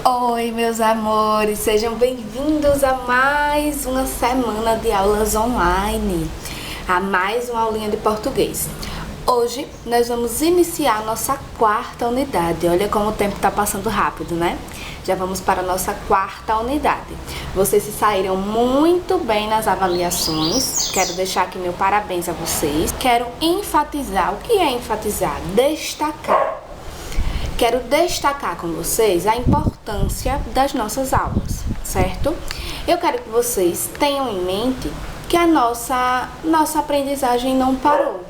Oi, meus amores, sejam bem-vindos a mais uma semana de aulas online, a mais uma aulinha de português. Hoje nós vamos iniciar a nossa quarta unidade. Olha como o tempo está passando rápido, né? Já vamos para a nossa quarta unidade. Vocês se saíram muito bem nas avaliações. Quero deixar aqui meu parabéns a vocês. Quero enfatizar. O que é enfatizar? Destacar. Quero destacar com vocês a importância das nossas aulas, certo? Eu quero que vocês tenham em mente que a nossa aprendizagem não parou,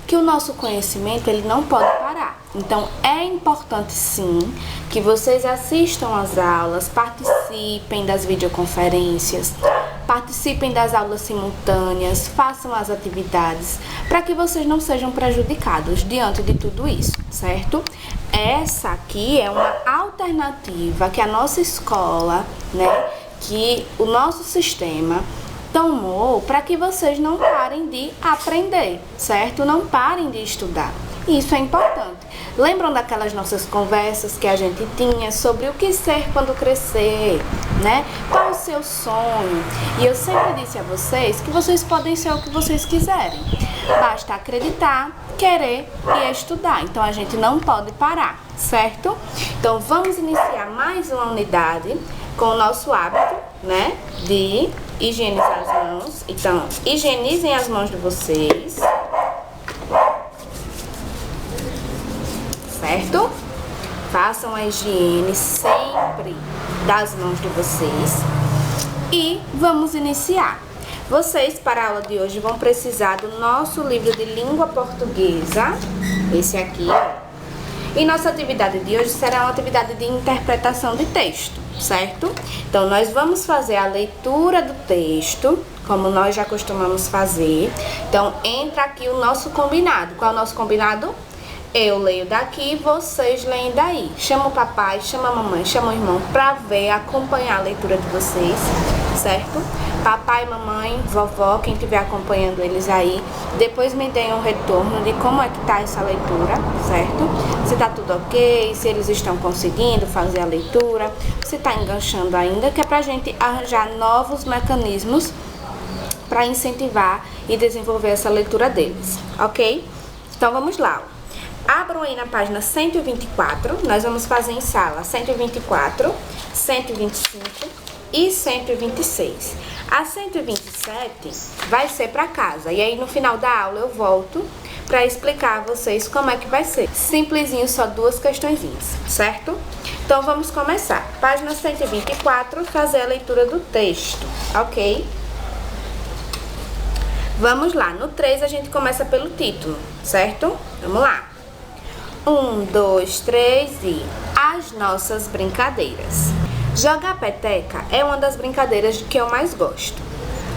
que o nosso conhecimento ele não pode parar. Então é importante sim que vocês assistam às aulas, participem das videoconferências, participem das aulas simultâneas, façam as atividades, para que vocês não sejam prejudicados diante de tudo isso, certo? Essa aqui é uma alternativa que a nossa escola, que o nosso sistema tomou para que vocês não parem de aprender, certo? Não parem de estudar. Isso é importante. Lembram daquelas nossas conversas que a gente tinha sobre o que ser quando crescer, né? Qual o seu sonho? E eu sempre disse a vocês que vocês podem ser o que vocês quiserem. Basta acreditar, querer e estudar. Então a gente não pode parar, certo? Então vamos iniciar mais uma unidade com o nosso hábito, de higienizar as mãos. Então, higienizem as mãos de vocês. Certo? Façam a higiene sempre das mãos de vocês. E vamos iniciar. Vocês, para a aula de hoje, vão precisar do nosso livro de língua portuguesa. Esse aqui, ó. E nossa atividade de hoje será uma atividade de interpretação de texto, certo? Então, nós vamos fazer a leitura do texto, como nós já costumamos fazer. Então, entra aqui o nosso combinado. Qual é o nosso combinado? Eu leio daqui, vocês leem daí. Chama o papai, chama a mamãe, chama o irmão pra ver, acompanhar a leitura de vocês, certo? Papai, mamãe, vovó, quem estiver acompanhando eles aí, depois me deem um retorno de como é que tá essa leitura, certo? Se tá tudo ok, se eles estão conseguindo fazer a leitura, se tá enganchando ainda, que é pra gente arranjar novos mecanismos para incentivar e desenvolver essa leitura deles, ok? Então vamos lá. Abram aí na página 124, nós vamos fazer em sala 124, 125 e 126. A 127 vai ser para casa, e aí no final da aula eu volto para explicar a vocês como é que vai ser. Simplesinho, só duas questõezinhas, certo? Então vamos começar. Página 124, fazer a leitura do texto, ok? Vamos lá, no 3 a gente começa pelo título, certo? Vamos lá. 1, 2, 3 e as nossas brincadeiras. Jogar peteca é uma das brincadeiras que eu mais gosto.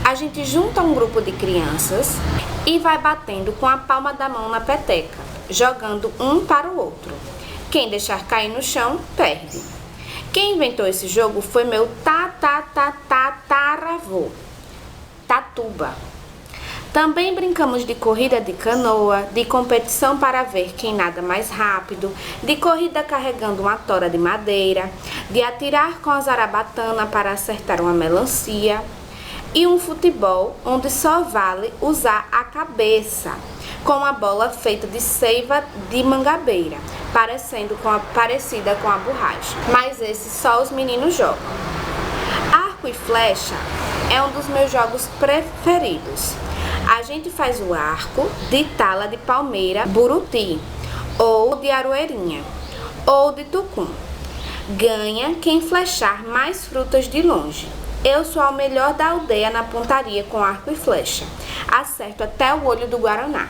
A gente junta um grupo de crianças e vai batendo com a palma da mão na peteca, jogando um para o outro. Quem deixar cair no chão, perde. Quem inventou esse jogo foi meu tataravô, Tatuba. Também brincamos de corrida de canoa, de competição para ver quem nada mais rápido, de corrida carregando uma tora de madeira, de atirar com a zarabatana para acertar uma melancia e um futebol onde só vale usar a cabeça, com uma bola feita de seiva de mangabeira, parecida com a borracha. Mas esse só os meninos jogam. Arco e flecha é um dos meus jogos preferidos. A gente faz o arco de tala de palmeira buruti, ou de aroeirinha, ou de tucum. Ganha quem flechar mais frutas de longe. Eu sou a melhor da aldeia na pontaria com arco e flecha. Acerto até o olho do guaraná.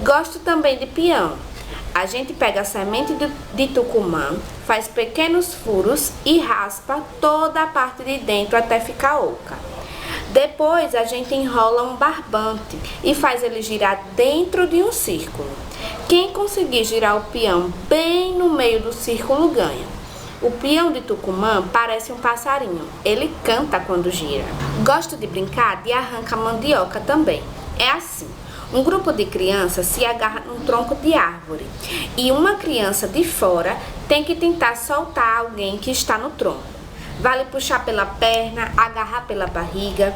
Gosto também de peão. A gente pega a semente de tucumã, faz pequenos furos e raspa toda a parte de dentro até ficar oca. Depois a gente enrola um barbante e faz ele girar dentro de um círculo. Quem conseguir girar o peão bem no meio do círculo ganha. O peão de Tucumã parece um passarinho. Ele canta quando gira. Gosto de brincar de arranca-mandioca também. É assim. Um grupo de crianças se agarra num tronco de árvore e uma criança de fora tem que tentar soltar alguém que está no tronco. Vale puxar pela perna, agarrar pela barriga.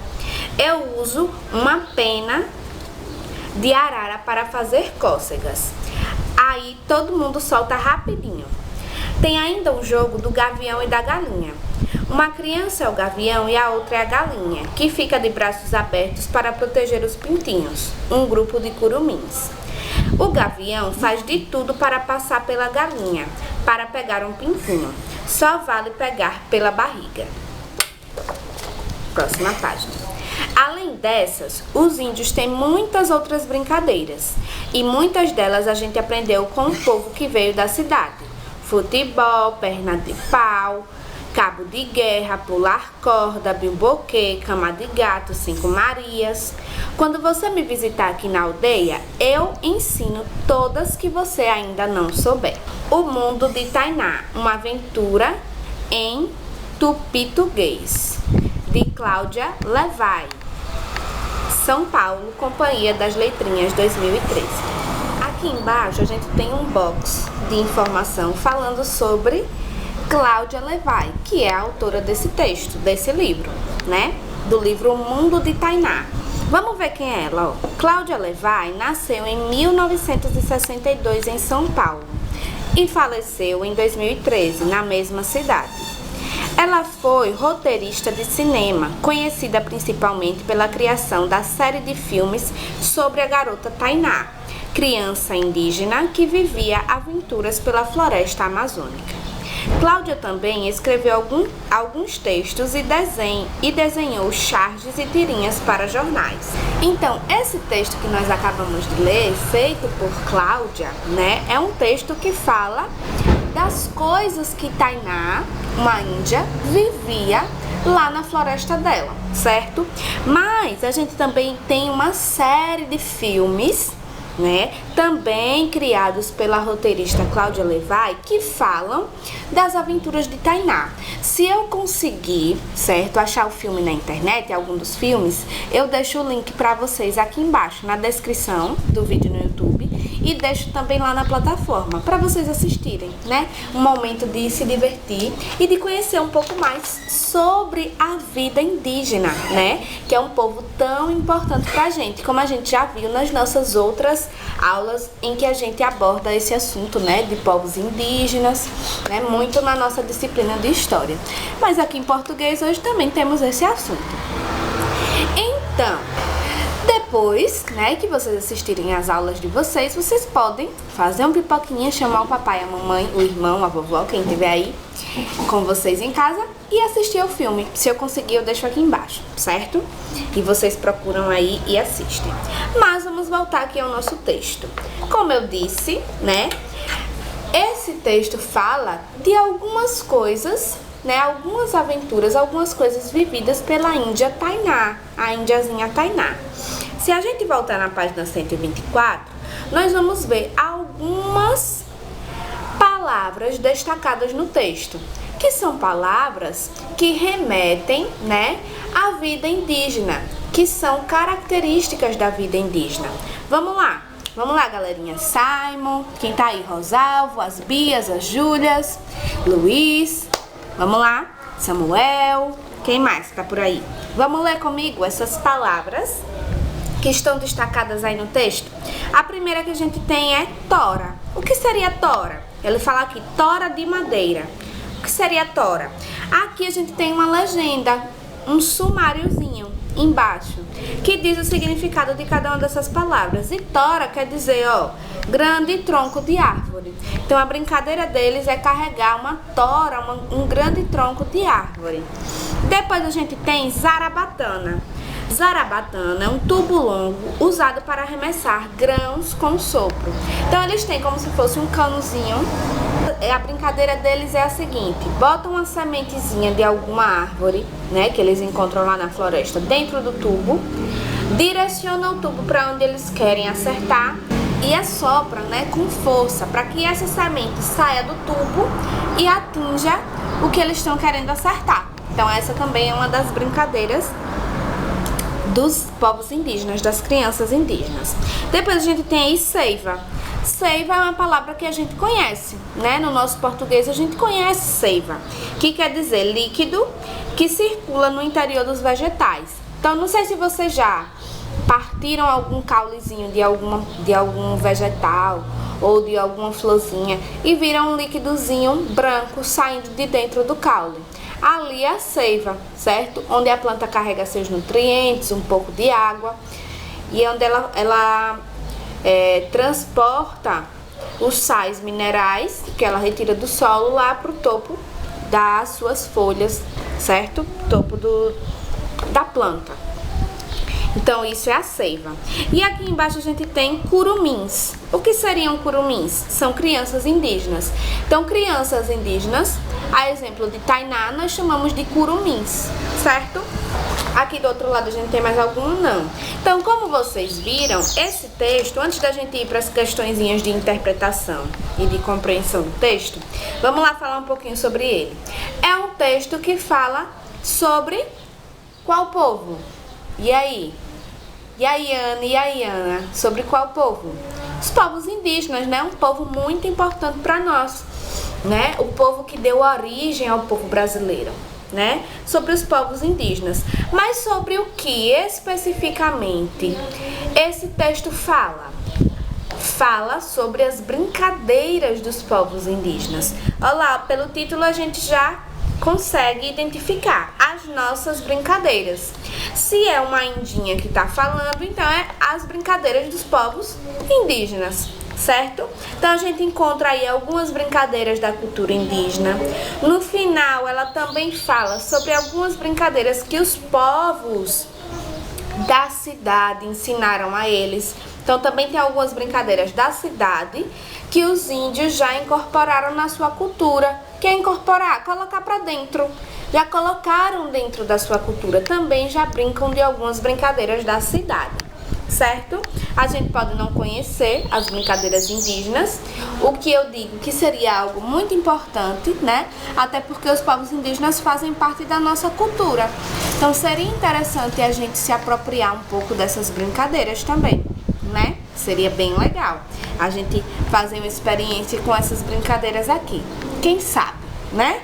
Eu uso uma pena de arara para fazer cócegas. Aí todo mundo solta rapidinho. Tem ainda um jogo do gavião e da galinha. Uma criança é o gavião e a outra é a galinha, que fica de braços abertos para proteger os pintinhos, um grupo de curumins. O gavião faz de tudo para passar pela galinha, para pegar um pintinho. Só vale pegar pela barriga. Próxima página. Além dessas, os índios têm muitas outras brincadeiras, e muitas delas a gente aprendeu com o povo que veio da cidade. Futebol, perna de pau, cabo de guerra, pular corda, bimboquê, cama de gato, 5 Marias. Quando você me visitar aqui na aldeia, eu ensino todas que você ainda não souber. O Mundo de Tainá, uma aventura em tupituguês, de Cláudia Levay. São Paulo, Companhia das Letrinhas, 2013. Aqui embaixo a gente tem um box de informação falando sobre Cláudia Levay, que é a autora desse texto, desse livro, né? Do livro O Mundo de Tainá. Vamos ver quem é ela, ó. Cláudia Levay nasceu em 1962 em São Paulo e faleceu em 2013 na mesma cidade. Ela foi roteirista de cinema, conhecida principalmente pela criação da série de filmes sobre a garota Tainá, criança indígena que vivia aventuras pela floresta amazônica. Cláudia também escreveu alguns textos e desenhou charges e tirinhas para jornais. Então, esse texto que nós acabamos de ler, feito por Cláudia, né, é um texto que fala das coisas que Tainá, uma índia, vivia lá na floresta dela, certo? Mas a gente também tem uma série de filmes, né, também criados pela roteirista Cláudia Levay, que falam das aventuras de Tainá. Se eu conseguir, certo, achar o filme na internet, algum dos filmes, eu deixo o link para vocês aqui embaixo, na descrição do vídeo no YouTube, e deixo também lá na plataforma, para vocês assistirem, né? Um momento de se divertir e de conhecer um pouco mais sobre a vida indígena, né? Que é um povo tão importante pra gente, como a gente já viu nas nossas outras aulas em que a gente aborda esse assunto, né? De povos indígenas, né? Muito na nossa disciplina de história. Mas aqui em português hoje também temos esse assunto. Então, depois, né, que vocês assistirem às aulas de vocês, vocês podem fazer um pipoquinha, chamar o papai, a mamãe, o irmão, a vovó, quem estiver aí com vocês em casa e assistir ao filme. Se eu conseguir, eu deixo aqui embaixo, certo? E vocês procuram aí e assistem. Mas vamos voltar aqui ao nosso texto. Como eu disse, né, esse texto fala de algumas coisas, né, algumas aventuras, algumas coisas vividas pela índia Tainá, a índiazinha Tainá. Se a gente voltar na página 124, nós vamos ver algumas palavras destacadas no texto, que são palavras que remetem, né, à vida indígena, que são características da vida indígena. Vamos lá, galerinha. Simon, quem tá aí? Rosalvo, as Bias, as Júlias, Luiz, vamos lá, Samuel, quem mais tá por aí? Vamos ler comigo essas palavras que estão destacadas aí no texto. A primeira que a gente tem é tora. O que seria tora? Ele fala aqui, tora de madeira. O que seria tora? Aqui a gente tem uma legenda, um sumáriozinho embaixo, que diz o significado de cada uma dessas palavras. E tora quer dizer, ó, grande tronco de árvore. Então a brincadeira deles é carregar uma tora, um grande tronco de árvore. Depois a gente tem zarabatana. Zarabatana é um tubo longo usado para arremessar grãos com sopro. Então eles têm como se fosse um canozinho. A brincadeira deles é a seguinte: botam uma sementezinha de alguma árvore, né, que eles encontram lá na floresta, dentro do tubo, direcionam o tubo para onde eles querem acertar e assopram, né, com força, para que essa semente saia do tubo e atinja o que eles estão querendo acertar. Então essa também é uma das brincadeiras dos povos indígenas, das crianças indígenas. Depois a gente tem aí seiva. Seiva é uma palavra que a gente conhece, né? No nosso português a gente conhece seiva, que quer dizer líquido que circula no interior dos vegetais. Então, não sei se vocês já partiram algum caulezinho de algum vegetal ou de alguma florzinha e viram um líquidozinho branco saindo de dentro do caule. Ali é a seiva, certo? Onde a planta carrega seus nutrientes, um pouco de água e onde ela transporta os sais minerais que ela retira do solo lá para o topo das suas folhas, certo? Topo da planta. Então, isso é a seiva. E aqui embaixo a gente tem curumins. O que seriam curumins? São crianças indígenas. Então, crianças indígenas, a exemplo de Tainá, nós chamamos de curumins, certo? Aqui do outro lado a gente tem mais algum? Não. Então, como vocês viram, esse texto, antes da gente ir para as questõezinhas de interpretação e de compreensão do texto, vamos lá falar um pouquinho sobre ele. É um texto que fala sobre qual povo? E aí? E aí, Ana? Sobre qual povo? Os povos indígenas, né? Um povo muito importante para nós, né? O povo que deu origem ao povo brasileiro, né? Sobre os povos indígenas. Mas sobre o que especificamente esse texto fala? Fala sobre as brincadeiras dos povos indígenas. Olha lá, pelo título a gente já consegue identificar as nossas brincadeiras. Se é uma indinha que está falando, então é as brincadeiras dos povos indígenas, certo? Então a gente encontra aí algumas brincadeiras da cultura indígena. No final, ela também fala sobre algumas brincadeiras que os povos da cidade ensinaram a eles. Então também tem algumas brincadeiras da cidade que os índios já incorporaram na sua cultura. Que é incorporar, colocar para dentro. Já colocaram dentro da sua cultura. Também já brincam de algumas brincadeiras da cidade, certo? A gente pode não conhecer as brincadeiras indígenas, o que eu digo que seria algo muito importante, né? Até porque os povos indígenas fazem parte da nossa cultura. Então seria interessante a gente se apropriar um pouco dessas brincadeiras também, né? Seria bem legal a gente fazer uma experiência com essas brincadeiras aqui. Quem sabe, né?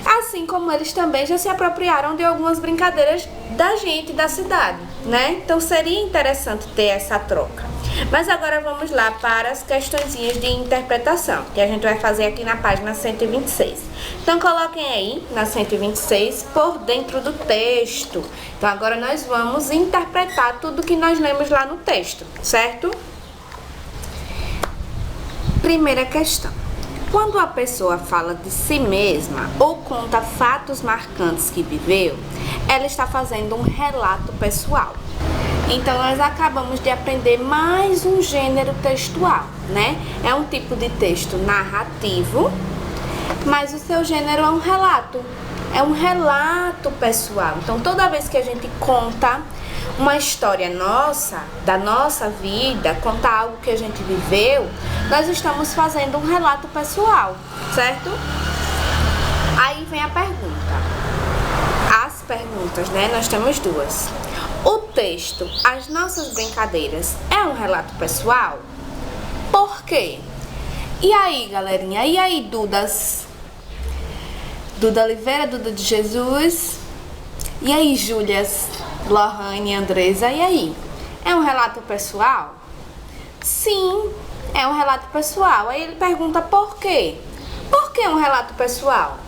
Assim como eles também já se apropriaram de algumas brincadeiras da gente, da cidade, né? Então seria interessante ter essa troca. Mas agora vamos lá para as questõezinhas de interpretação, que a gente vai fazer aqui na página 126. Então coloquem aí na 126 por dentro do texto. Então agora nós vamos interpretar tudo que nós lemos lá no texto, certo? Primeira questão. Quando a pessoa fala de si mesma ou conta fatos marcantes que viveu, ela está fazendo um relato pessoal. Então, nós acabamos de aprender mais um gênero textual, né? É um tipo de texto narrativo, mas o seu gênero é um relato. É um relato pessoal. Então, toda vez que a gente conta uma história nossa, da nossa vida, contar algo que a gente viveu, nós estamos fazendo um relato pessoal, certo? Aí vem a pergunta. As perguntas, né? Nós temos duas. O texto, as nossas brincadeiras, é um relato pessoal? Por quê? E aí, galerinha? E aí, Dudas? Duda Oliveira, Duda de Jesus? E aí, Júlias, Lohane, Andresa? E aí? É um relato pessoal? Sim, é um relato pessoal. Aí ele pergunta por quê? Por que um relato pessoal?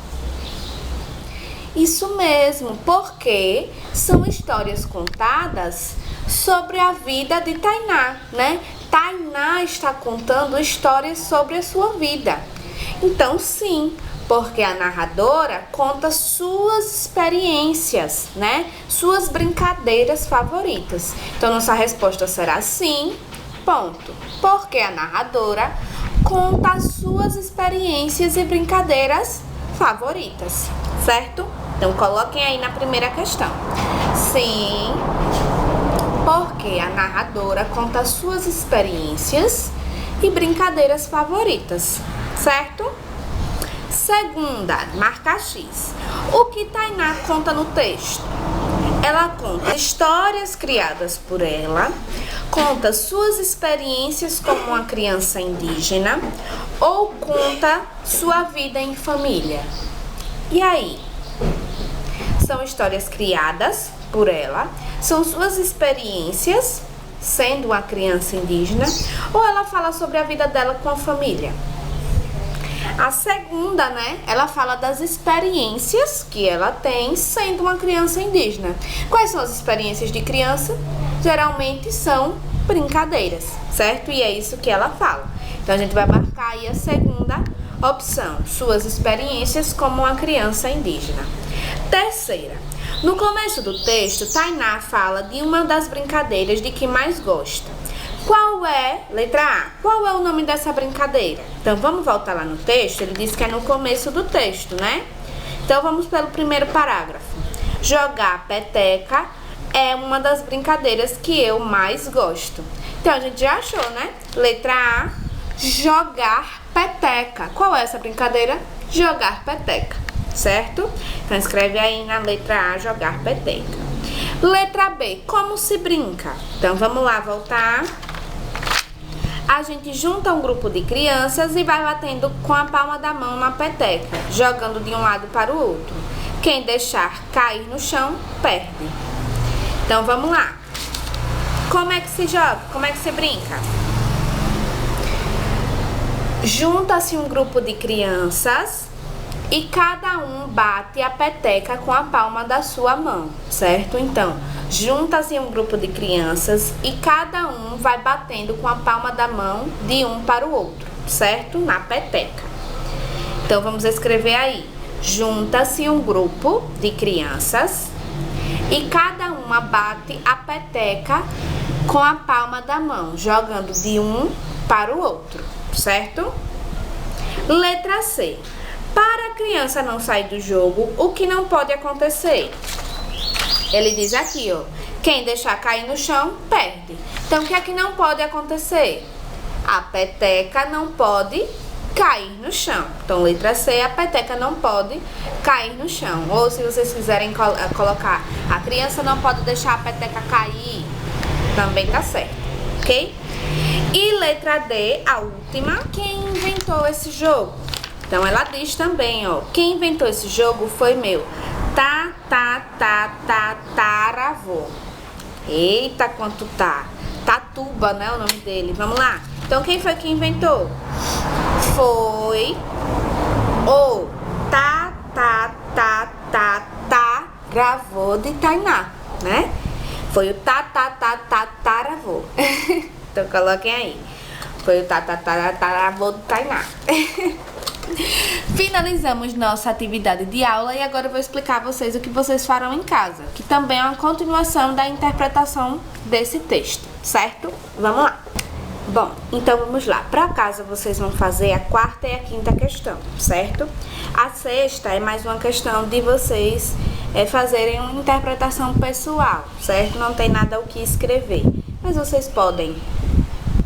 Isso mesmo, porque são histórias contadas sobre a vida de Tainá, né? Tainá está contando histórias sobre a sua vida. Então, sim, porque a narradora conta suas experiências, né? Suas brincadeiras favoritas. Então, nossa resposta será sim, ponto. Porque a narradora conta as suas experiências e brincadeiras favoritas, certo? Então, coloquem aí na primeira questão. Sim, porque a narradora conta suas experiências e brincadeiras favoritas, certo? Segunda, marca X. O que Tainá conta no texto? ela conta histórias criadas por ela, conta suas experiências como uma criança indígena ou conta sua vida em família. E aí? São histórias criadas por ela, são suas experiências sendo uma criança indígena ou ela fala sobre a vida dela com a família? A segunda, né, ela fala das experiências que ela tem sendo uma criança indígena. Quais são as experiências de criança? Geralmente são brincadeiras, certo? E é isso que ela fala. Então a gente vai marcar aí a segunda opção, suas experiências como uma criança indígena. Terceira, no começo do texto, Tainá fala de uma das brincadeiras de que mais gosta. Qual é, letra A, qual é o nome dessa brincadeira? Então vamos voltar lá no texto, ele diz que é no começo do texto, né? Então vamos pelo primeiro parágrafo. Jogar peteca é uma das brincadeiras que eu mais gosto. Então a gente já achou, né? Letra A, jogar peteca. Qual é essa brincadeira? Jogar peteca, certo? Então escreve aí na letra A, jogar peteca. Letra B, como se brinca? Então vamos lá, voltar. A gente junta um grupo de crianças e vai batendo com a palma da mão na peteca, jogando de um lado para o outro. Quem deixar cair no chão, perde. Então vamos lá. Como é que se joga? Como é que se brinca? Junta-se um grupo de crianças e cada um bate a peteca com a palma da sua mão, certo? Então, junta-se um grupo de crianças e cada um vai batendo com a palma da mão de um para o outro, certo? Na peteca. Então, vamos escrever aí. Junta-se um grupo de crianças e cada uma bate a peteca com a palma da mão, jogando de um para o outro, certo? Letra C. Para a criança não sair do jogo, o que não pode acontecer? Ele diz aqui, ó, quem deixar cair no chão, perde. Então, o que é que não pode acontecer? A peteca não pode cair no chão. Então, letra C, a peteca não pode cair no chão. Ou se vocês quiserem colocar, a criança não pode deixar a peteca cair, também tá certo, ok? E letra D, a última, quem inventou esse jogo? Então, ela diz também, ó, quem inventou esse jogo foi meu tataravô. Eita, quanto tá. Tatuba, né, o nome dele. Vamos lá. Então, quem foi que inventou? Foi o tataravô de Tainá, né? Foi o tataravô. Então, coloquem aí. Foi o tataravô de Tainá. Finalizamos nossa atividade de aula e agora eu vou explicar a vocês o que vocês farão em casa, que também é uma continuação da interpretação desse texto, certo? Vamos lá. Bom, então vamos lá. Para casa vocês vão fazer a quarta e a quinta questão, certo? A sexta é mais uma questão de vocês fazerem uma interpretação pessoal, certo? Não tem nada o que escrever, mas vocês podem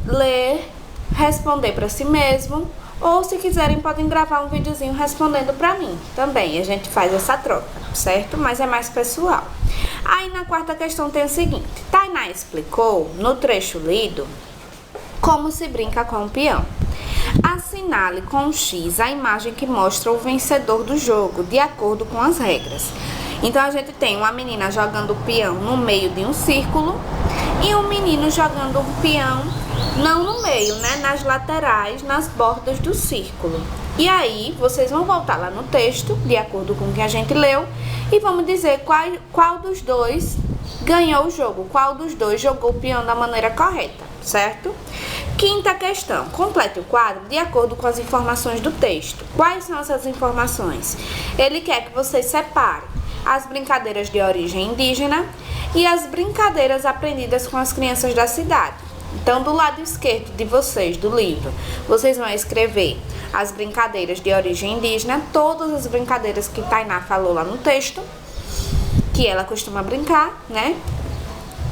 ler, responder para si mesmo, ou se quiserem podem gravar um videozinho respondendo pra mim também, a gente faz essa troca, certo? Mas é mais pessoal. Aí na quarta questão tem o seguinte, Tainá explicou no trecho lido como se brinca com o peão. Assinale com um X a imagem que mostra o vencedor do jogo, de acordo com as regras. Então a gente tem uma menina jogando o peão no meio de um círculo e um menino jogando o peão não no meio, né? Nas laterais, nas bordas do círculo. E aí, vocês vão voltar lá no texto, de acordo com o que a gente leu, e vamos dizer qual dos dois ganhou o jogo, qual dos dois jogou o peão da maneira correta, certo? Quinta questão, complete o quadro de acordo com as informações do texto. Quais são essas informações? Ele quer que vocês separem as brincadeiras de origem indígena e as brincadeiras aprendidas com as crianças da cidade. Então, do lado esquerdo de vocês, do livro, vocês vão escrever as brincadeiras de origem indígena, todas as brincadeiras que Tainá falou lá no texto, que ela costuma brincar, né?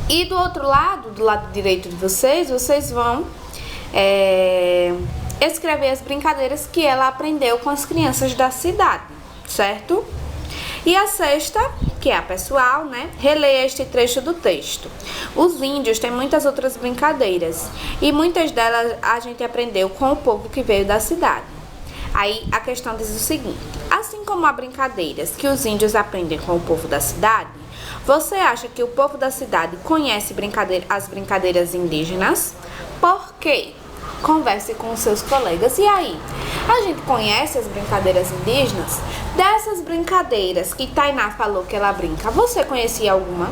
E do outro lado, do lado direito de vocês, vocês vão escrever as brincadeiras que ela aprendeu com as crianças da cidade, certo? E a sexta que é a pessoal, né? Releia este trecho do texto. Os índios têm muitas outras brincadeiras e muitas delas a gente aprendeu com o povo que veio da cidade. Aí a questão diz o seguinte: assim como há brincadeiras que os índios aprendem com o povo da cidade, você acha que o povo da cidade conhece as brincadeiras indígenas? Por quê? Converse com os seus colegas. E aí? A gente conhece as brincadeiras indígenas? Dessas brincadeiras que Tainá falou que ela brinca, você conhecia alguma?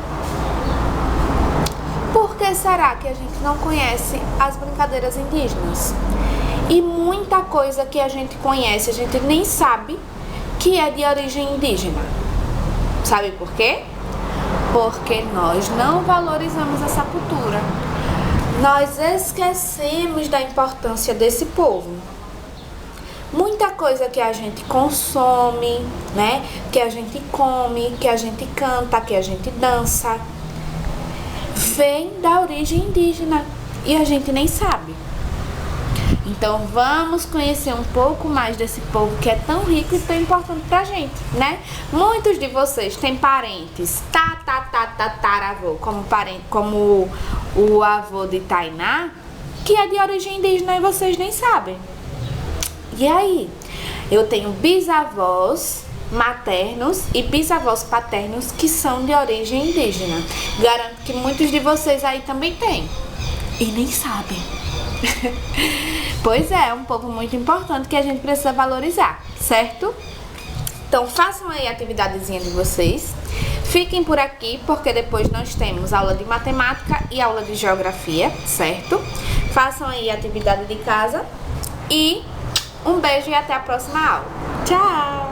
Por que será que a gente não conhece as brincadeiras indígenas? E muita coisa que a gente conhece, a gente nem sabe que é de origem indígena. Sabe por quê? Porque nós não valorizamos essa cultura. Nós esquecemos da importância desse povo. Muita coisa que a gente consome, né? Que a gente come, que a gente canta, que a gente dança, vem da origem indígena e a gente nem sabe. Então vamos conhecer um pouco mais desse povo que é tão rico e tão importante pra gente, né? Muitos de vocês têm parentes tataravô, como o avô de Tainá, que é de origem indígena e vocês nem sabem. E aí? Eu tenho bisavós maternos e bisavós paternos que são de origem indígena. Garanto que muitos de vocês aí também têm e nem sabem. Pois é um povo muito importante que a gente precisa valorizar, certo? Então façam aí a atividadezinha de vocês. Fiquem por aqui porque depois nós temos aula de matemática e aula de geografia, certo? Façam aí a atividade de casa e um beijo e até a próxima aula. Tchau!